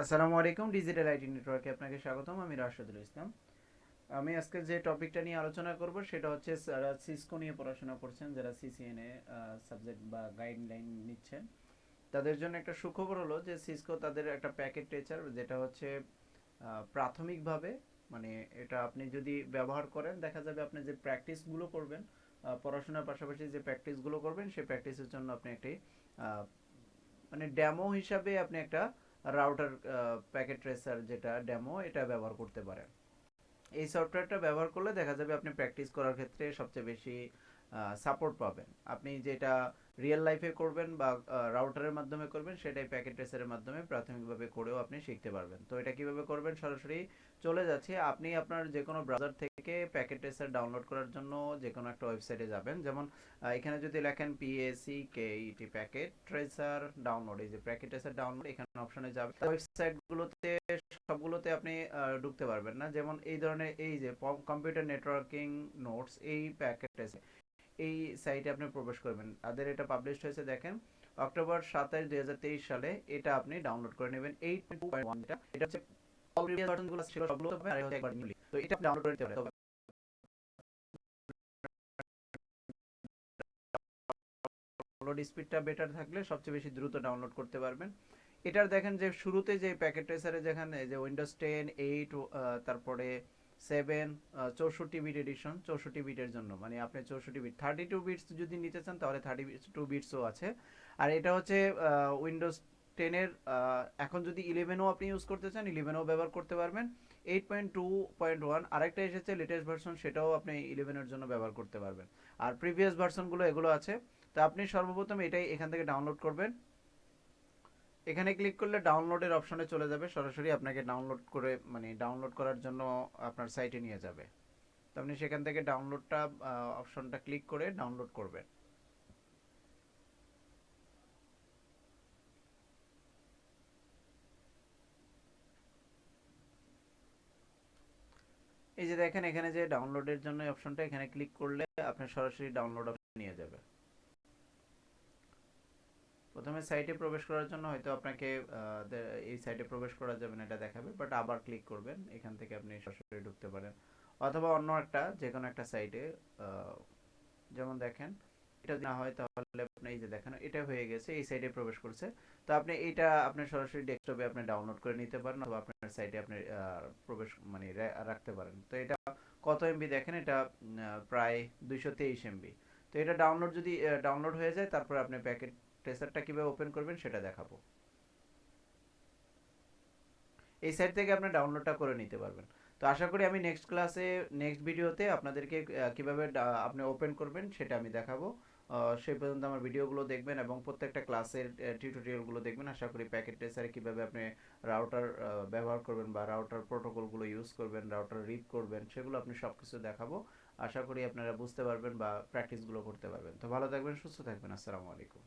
আসসালামু আলাইকুম, digital IT নেটওয়ার্কে আপনাকে স্বাগতম। আমি রাশেদুল ইসলাম। আমি আজকে যে টপিকটা নিয়ে আলোচনা করব সেটা হচ্ছে যারা সিসকো নিয়ে পড়াশোনা করছেন, যারা সিসিএনএ সাবজেক্ট বা গাইডলাইন নিচ্ছেন, তাদের জন্য একটা সুখবর হলো যে সিসকো তাদের একটা প্যাকেট টেচার, যেটা হচ্ছে প্রাথমিকভাবে, মানে এটা আপনি যদি ব্যবহার করেন দেখা যাবে আপনি যে প্র্যাকটিসগুলো করবেন, পড়াশোনার পাশাপাশি যে প্র্যাকটিসগুলো করবেন সেই প্র্যাকটিসের জন্য আপনি একটি মানে ডেমো হিসাবে আপনি একটা রাউটার প্যাকেট ট্রেসার, যেটা ডেমো, এটা ব্যবহার করতে পারেন। এই সফটওয়্যারটা ব্যবহার করলে দেখা যাবে আপনি প্র্যাকটিস করার ক্ষেত্রে সবচেয়ে বেশি সাপোর্ট পাবেন। আপনি যেটা রিয়েল লাইফে করবেন বা রাউটারের মাধ্যমে করবেন, সেটাই প্যাকেট ট্রেসারের মাধ্যমে প্রাথমিকভাবে করেও আপনি শিখতে পারবেন। তো এটা কিভাবে করবেন, সরাসরি চলে যাচ্ছি। আপনি আপনার যে কোনো ব্রাউজার থেকে প্যাকেট ট্রেসার ডাউনলোড করার জন্য যে কোনো একটা ওয়েবসাইটে যাবেন। যেমন এখানে যদি লেখেন PACKET প্যাকেট ট্রেসার ডাউনলোড, এই যে প্যাকেট ট্রেসার ডাউনলোড এখানে অপশনে যাবে। ওয়েবসাইটগুলোতে সবগুলোতে আপনি ঢুকতে পারবেন না। যেমন এই ধরনের এই যে কম্পিউটার নেটওয়ার্কিং নোটস, এই প্যাকেট এই সাইটে আপনি প্রবেশ করবেন। তাদের এটা পাবলিশ হয়েছে, দেখেন অক্টোবর 27, 2023 সালে। এটা আপনি ডাউনলোড করে নেবেন 8.2.1। এটা হচ্ছে অল প্রিভিয়াস ভার্সনগুলো ছিল সবগুলো হবে, আর এটা একবার নিউলি। তো এটা আপনি ডাউনলোড করে নিতে পারেন। ডাউনলোড স্পিডটা বেটার থাকলে সবচেয়ে বেশি দ্রুত ডাউনলোড করতে পারবেন। এটার দেখেন যে শুরুতে যে প্যাকেট ট্রেসারে যেখানে যে উইন্ডোজ 10, 8, তারপরে 7, 64 বিট এডিশন, 64 বিটের জন্য, মানে আপনি 64 বিট, 32 বিটস যদি নিতে চান তাহলে 32 বিটসও আছে। আর এটা হচ্ছে উইন্ডোজ 10-এর, এখন যদি 11ও আপনি ইউজ করতে চান 11ও ব্যবহার করতে পারবেন। 8.2.1 আরেকটা এসেছে লেটেস্ট ভার্সন, সেটাও আপনি 11-এর জন্য ব্যবহার করতে পারবেন। আর প্রিভিয়াস ভার্সনগুলো এগুলো আছে। তো আপনি সর্বপ্রথম এটাই এখান থেকে ডাউনলোড করবেন। এখানে ক্লিক করলে ডাউনলোডের অপশনে চলে যাবে, সরাসরি আপনাকে ডাউনলোড করে, মানে ডাউনলোড করার জন্য আপনার সাইটে নিয়ে যাবে। তো আপনি সেখান থেকে ডাউনলোডটা অপশনটা ক্লিক করে ডাউনলোড করবেন। এই যে দেখেন এখানে যে ডাউনলোডের জন্য অপশনটা, এখানে ক্লিক করলে আপনি সরাসরি ডাউনলোড অপশনে নিয়ে যাবে। প্রথমে সাইটে প্রবেশ করার জন্য হয়তো আপনাকে এই সাইটে প্রবেশ করা যাবে না এটা দেখাবে, বাট আবার ক্লিক করবেন, এখান থেকে আপনি সরাসরি ঢুকতে পারেন। অথবা অন্য একটা যে কোনো একটা সাইটে, যেমন দেখেন এটা না হয় তাহলে আপনি এই যে দেখেন এটা হয়ে গেছে, এই সাইটে প্রবেশ করছে। তো আপনি এটা আপনি সরাসরি ডেস্কটপে আপনি ডাউনলোড করে নিতে পারেন, অথবা আপনার সাইটে আপনি প্রবেশ মানে রাখতে পারেন। তো এটা কত এমবি দেখেন, এটা প্রায় 223 এমবি। তো এটা ডাউনলোড যদি ডাউনলোড হয়ে যায়, তারপর আপনি প্যাকেট ট্রেসারটা কিভাবে ওপেন করবেন সেটা দেখাবো। এই সাইট থেকে আপনি ডাউনলোডটা করে নিতে পারবেন। তো আশা করি আমি নেক্সট ক্লাসে, নেক্সট ভিডিওতে আপনাদেরকে কিভাবে আপনি ওপেন করবেন সেটা আমি দেখাবো। সেই পর্যন্ত আমার ভিডিওগুলো দেখবেন এবং প্রত্যেকটা ক্লাসের টিউটোরিয়ালগুলো দেখবেন। আশা করি প্যাকেট ট্রেসারে কিভাবে আপনি রাউটার ব্যবহার করবেন বা রাউটার প্রোটোকলগুলো ইউজ করবেন, রাউটার রিড করবেন, সেগুলো আপনি সব কিছু দেখাবো। আশা করি আপনারা বুঝতে পারবেন বা প্র্যাকটিসগুলো করতে পারবেন। তো ভালো থাকবেন, সুস্থ থাকবেন। আসসালামু আলাইকুম।